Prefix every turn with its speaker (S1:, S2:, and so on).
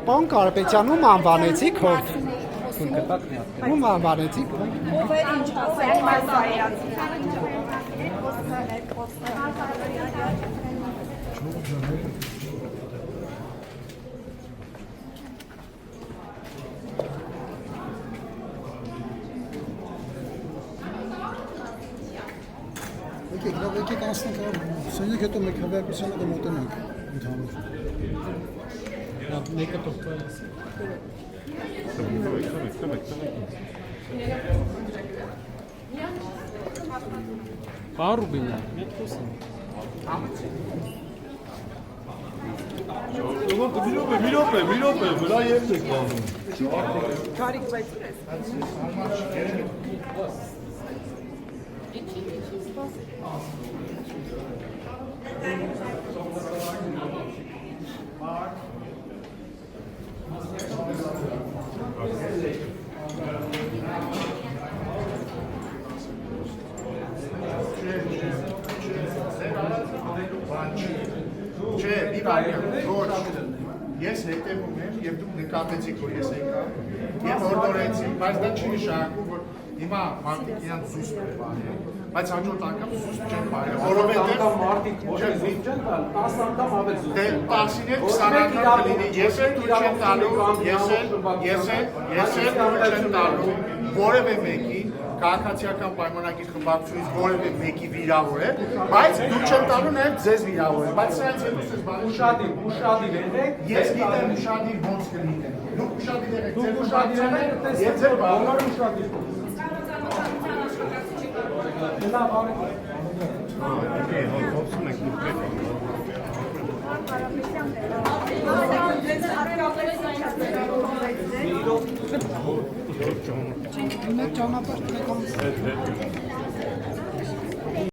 S1: Պարոն Կարապետյան, ում անվանեցիք հոր։ Ում անվանեցիք։
S2: Ով է ինչ ասել,
S3: Եկեք անցնենք սենյակ, հետո մեկ հավաքությանը կմոտենանք ընդհանուր։
S1: Մեկը տոկտել է։ Պարոն Ռուբինյան, մեկ խոսենք։
S4: մի րոպե, վրա երբ եք բանում։
S2: Կարիք բայց
S5: Չէ, մի բան, ոչ, ես հետևում եմ և դուք նկատեցիք, որ ես եկա և հորդորեցի, բայց դա չի նշանակում, որ հիմա մարդիկ իրանց զուսպ է բարել, բայց հաջորդ անգամ զուսպ չեն բարել, որովհետև մարդիկ ոչ է զուսպ չեն տալ, 10 անգամ ավել զուսպ են տալ, 10-ին էլ 20 անգամ կլինի, ես էլ դուր չեմ տալու, ես էլ դուր չեմ տալու, որևէ մեկին, քաղաքացիական պայմանագիր խմբակցությունից որևէ մեկի վիրավորել, բայց դուք չեմ տալու նաև ձեզ վիրավորել, բայց սրանից հետո ես բանը ուշադիր եղեք, ես գիտեմ ուշադիր ոնց կլինեն, դուք ուշադիր եղեք, ձեր ուշադիրները եւ ձեր բոլոր ուշադիր
S3: Չենք ճանապարհ